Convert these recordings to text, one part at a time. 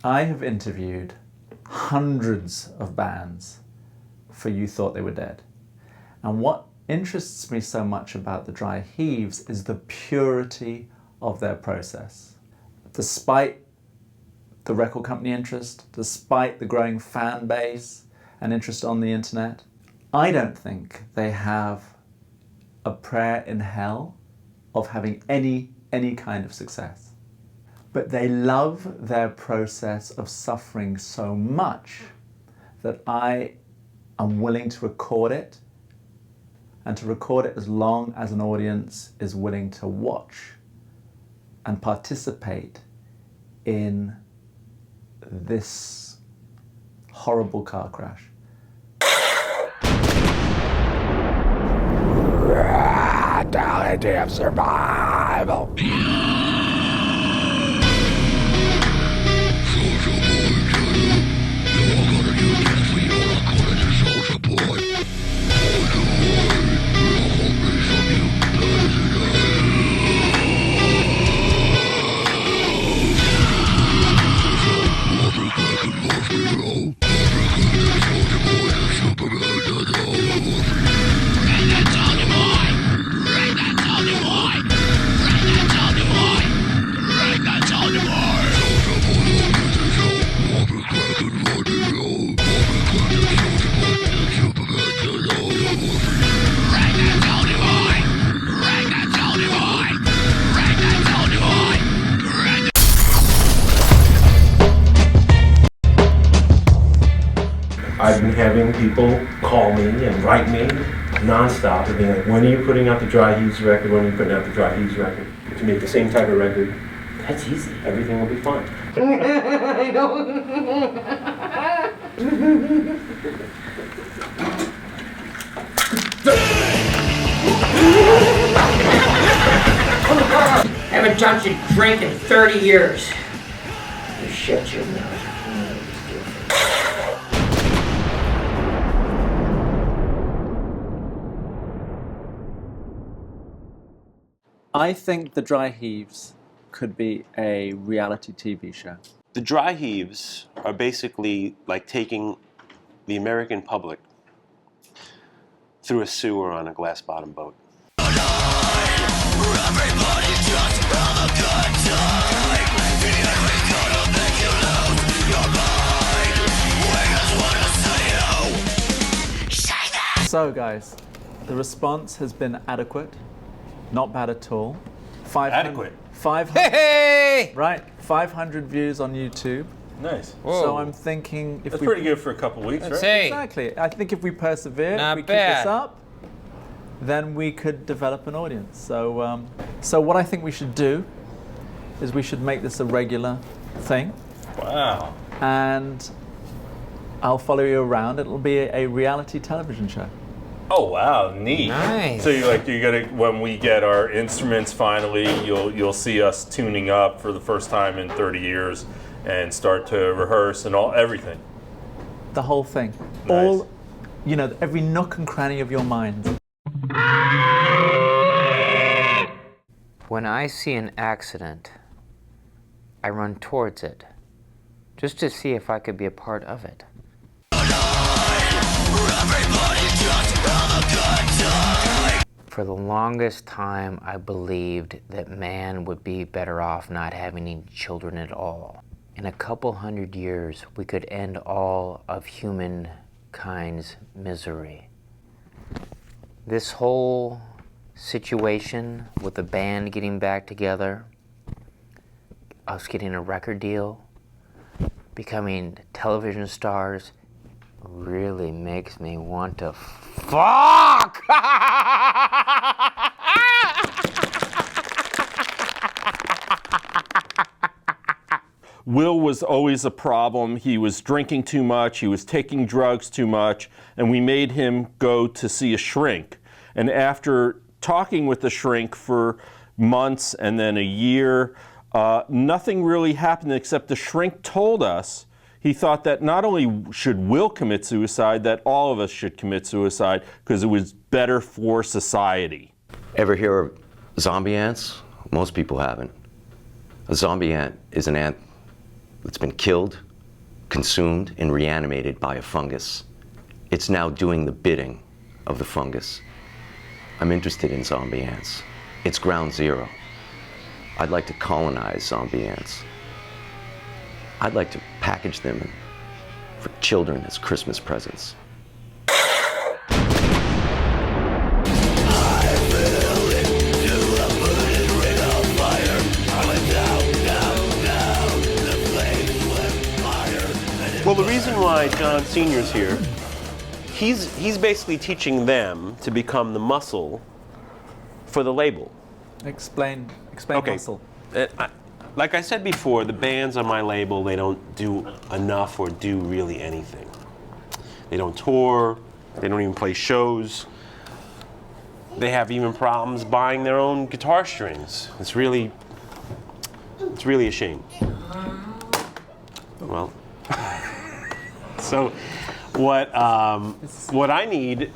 I have interviewed hundreds of bands for You Thought They Were Dead. And what interests me so much about the Dry Heaves is the purity of their process. Despite the record company interest, despite the growing fan base and interest on the internet, I don't think they have a prayer in hell of having any kind of success. But they love their process of suffering so much that I am willing to record it, and to record it as long as an audience is willing to watch and participate in this horrible car crash. Mortality of survival. I've been having people call me and write me nonstop and being like, when are you putting out the Dry Heaves record? When are you putting out the Dry Heaves record? If you make the same type of record, that's easy. Everything will be fine. I know. Haven't touched a drink in 30 years. You shut your mouth. I think the Dry Heaves could be a reality TV show. The Dry Heaves are basically like taking the American public through a sewer on a glass-bottom boat. So guys, the response has been adequate. Not bad at all. 500, Adequate. 500, Hey! right, 500 views on YouTube. Nice. So I'm thinking if That's we... pretty good for a couple weeks, right? Say, Exactly. I think if we persevere, Not if we keep this bad. up, then we could develop an audience. So, so what I think we should do is we should make this a regular thing. Wow. And I'll follow you around. It'll be a reality television show. Oh wow, neat. Nice. So you're gonna when we get our instruments finally, you'll see us tuning up for the first time in 30 years and start to rehearse and everything. The whole thing. Nice. All, you know, every nook and cranny of your mind. when I see an accident, I run towards it, just to see if I could be a part of it. For the longest time, I believed that man would be better off not having any children at all. In a couple hundred years, we could end all of humankind's misery. This whole situation with the band getting back together, us getting a record deal, becoming television stars, really makes me want to fuck! Will was always a problem. He was drinking too much, he was taking drugs too much, and we made him go to see a shrink. And after talking with the shrink for months and then a year, nothing really happened except the shrink told us he thought that not only should Will commit suicide, that all of us should commit suicide because it was better for society. Ever hear of zombie ants? Most people haven't. A zombie ant is an ant It's been killed, consumed, and reanimated by a fungus. It's now doing the bidding of the fungus. I'm interested in zombie ants. It's ground zero. I'd like to colonize zombie ants. I'd like to package them for children as Christmas presents. Well, the reason why John Sr.'s here, he's basically teaching them to become the muscle for the label. Explain Okay. muscle. Like I said before, the bands on my label, they don't do enough or do really anything. They don't tour, they don't even play shows. They have even problems buying their own guitar strings. It's really a shame. Well, so what I need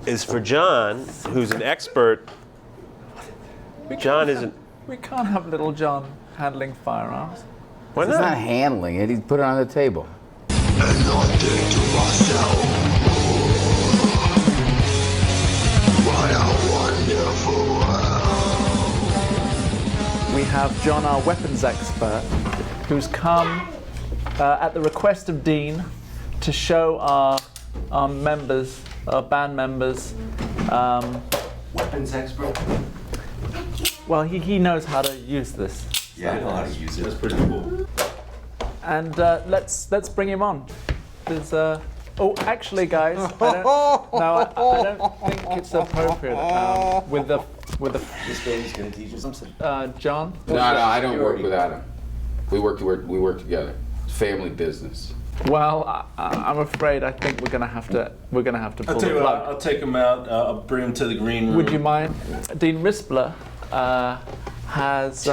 is for John, who's an expert. John isn't. We can't have little John handling firearms. Why He's not not? handling it, he's put it on the table. We have John, our weapons expert, who's come at the request of Dean to show our members, our band members. Weapons expert? Well, he knows how to use this. Yeah, I know how to use it. That's pretty cool. And let's bring him on. There's oh, actually, guys, I don't think it's appropriate with the. This baby's gonna teach us something. John. No, I don't work without him. We work together. It's family business. Well, I'm afraid I think we're gonna have to pull I'll tell the you what, plug. I'll take him out. I'll bring him to the green room. Would you mind? Dean Rispler has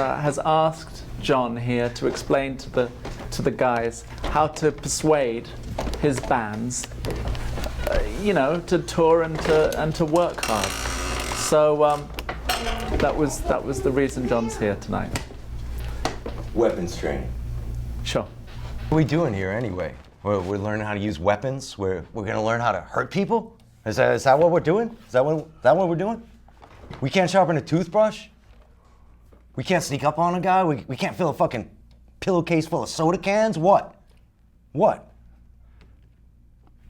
asked John here to explain to the guys how to persuade his bands, to tour and to work hard. So that was the reason John's here tonight. Weapons training. Sure. What are we doing here anyway? We're learning how to use weapons? We're gonna learn how to hurt people? Is that what we're doing? Is that what we're doing? We can't sharpen a toothbrush? We can't sneak up on a guy? We can't fill a fucking pillowcase full of soda cans? What? What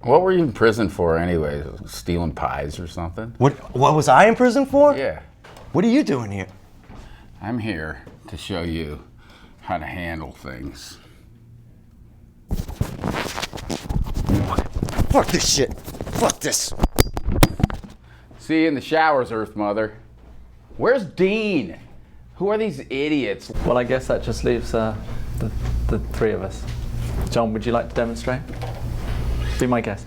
were you in prison for anyway? Stealing pies or something? What was I in prison for? Yeah. What are you doing here? I'm here to show you how to handle things. Fuck this shit. Fuck this. See you in the showers, Earth Mother. Where's Dean? Who are these idiots? Well, I guess that just leaves the three of us. John, would you like to demonstrate? Be my guest.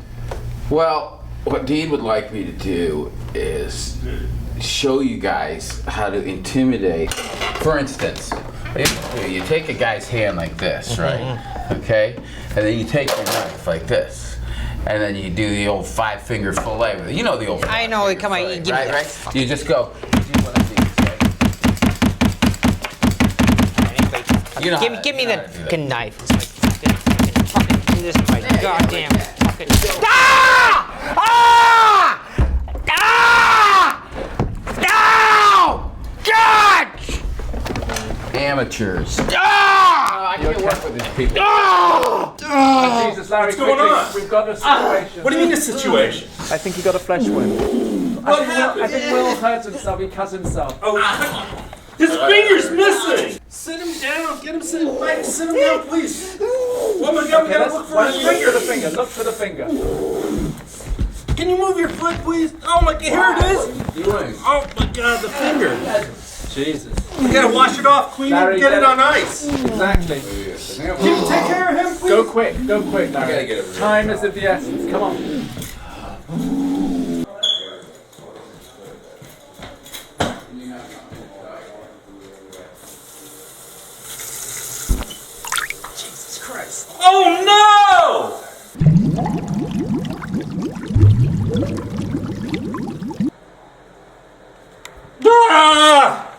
Well, what Dean would like me to do is show you guys how to intimidate. For instance, you take a guy's hand like this, right? Okay? And then you take your knife like this. And then you do the old 5-finger fillet with it. You know the old. I know. Come on, fillet, give me right, that. right? You just go. You do one of these, right? You know Give me the fucking knife. It's like fucking do this by goddamn fucking. Amateurs. I can't work with these people. Jesus, Larry, What's going on? We've got a situation. What do you mean a situation? I think he got a flesh wound. What happened? I think Will hurt himself. He cut himself. Oh, his finger's missing! Sit him down. Get him sitting back. Sit him down, please. Oh my God, we gotta look for his Look for the finger. finger. Look for the finger. Can you move your foot, please? Oh my God, here it is. Doing? Oh my God, the finger. Jesus. We gotta wash it off, clean Larry, it, get it get on ice. Exactly. Can you take care of him, please? Go quick, Larry. gotta get it Time is of the essence. Come on. Jesus Christ. Oh no! Ah!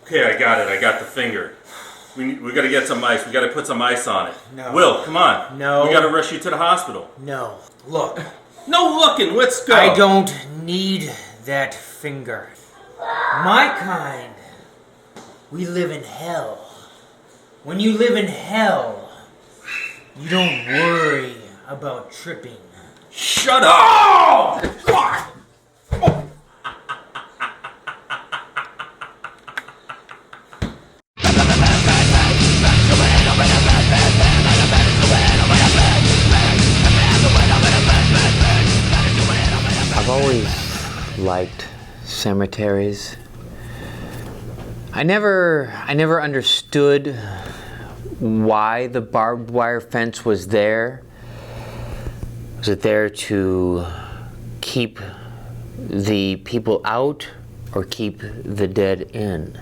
Okay, I got it. I got the finger. We got to get some ice. We got to put some ice on it. No. Will, come on. No. We got to rush you to the hospital. No. Look. No looking. Let's go. I don't need that finger. My kind. We live in hell. When you live in hell, you don't worry about tripping. Shut up! Oh! I've always liked cemeteries. I never understood why the barbed wire fence was there. Was it there to keep the people out or keep the dead in?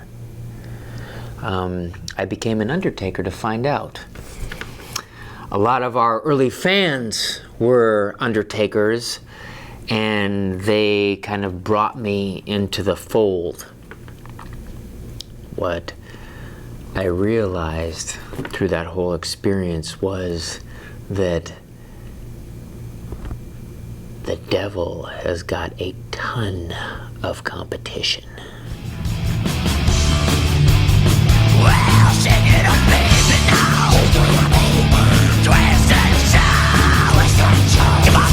I became an undertaker to find out. A lot of our early fans were undertakers, and they kind of brought me into the fold. What I realized through that whole experience was that the devil has got a ton of competition. Well, shake it up, baby, now. Twist and shout. Come on,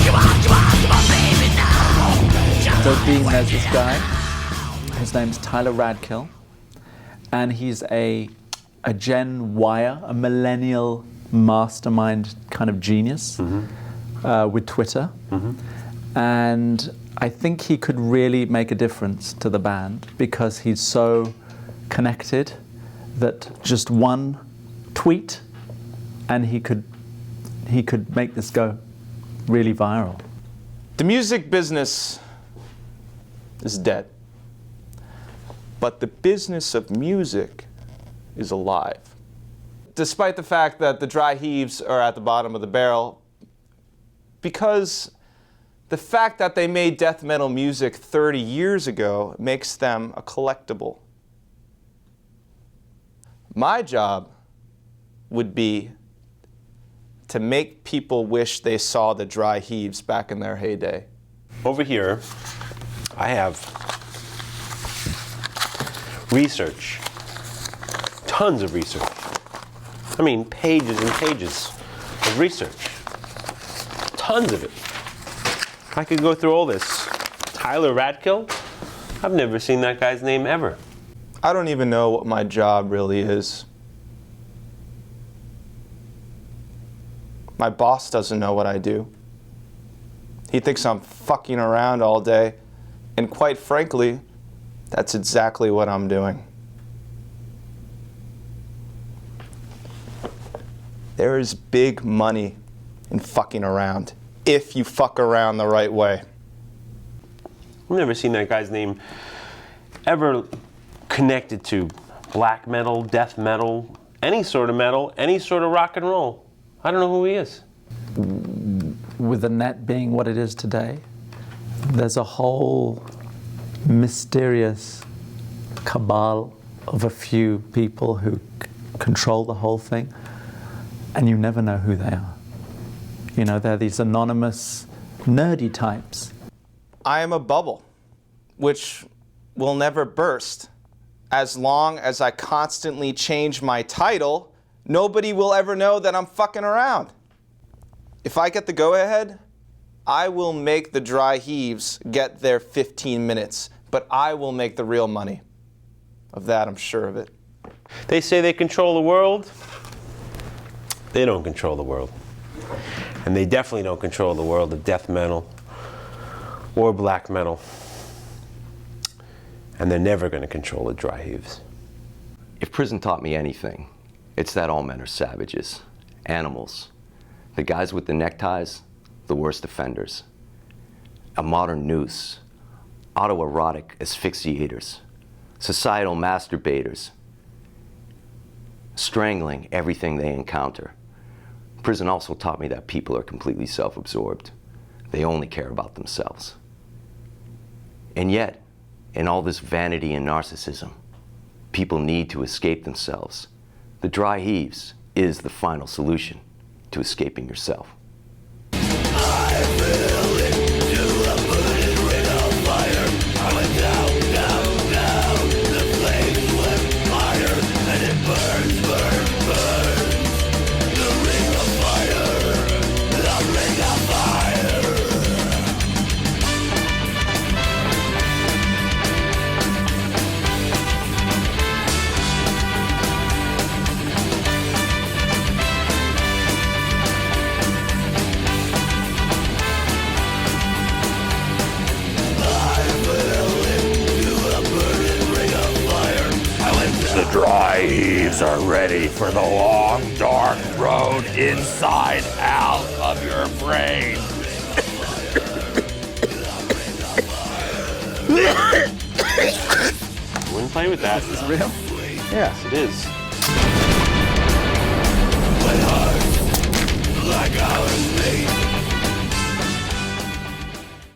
baby, now. So being there's this guy, his name's Tyler Radkill, and he's a Gen Yer, a millennial mastermind kind of genius with Twitter. And I think he could really make a difference to the band because he's so connected that just one tweet and he could make this go really viral. The music business is dead, but the business of music is alive. Despite the fact that the Dry Heaves are at the bottom of the barrel, because the fact that they made death metal music 30 years ago makes them a collectible. My job would be to make people wish they saw the Dry Heaves back in their heyday. Over here, I have research, tons of research. I mean, pages and pages of research, tons of it. I could go through all this. Tyler Radkill? I've never seen that guy's name ever. I don't even know what my job really is. My boss doesn't know what I do. He thinks I'm fucking around all day, and quite frankly, that's exactly what I'm doing. There is big money in fucking around, if you fuck around the right way. I've never seen that guy's name ever connected to black metal, death metal, any sort of rock and roll. I don't know who he is. With the net being what it is today, there's a whole mysterious cabal of a few people who control the whole thing, and you never know who they are. You know, they're these anonymous, nerdy types. I am a bubble, which will never burst. As long as I constantly change my title, nobody will ever know that I'm fucking around. If I get the go-ahead, I will make the Dry Heaves get their 15 minutes, but I will make the real money. Of that, I'm sure of it. They say they control the world. They don't control the world. And they definitely don't control the world of death metal or black metal. And they're never going to control the Dry Heaves. If prison taught me anything, it's that all men are savages, animals. The guys with the neckties, the worst offenders. A modern noose, autoerotic asphyxiators, societal masturbators, strangling everything they encounter. Prison also taught me that people are completely self-absorbed. They only care about themselves. And yet, in all this vanity and narcissism, people need to escape themselves. The dry heaves is the final solution to escaping yourself. The dry heaves are ready for the long, dark road inside out of your brain. I wouldn't play with that. Is this real? Yes, it is.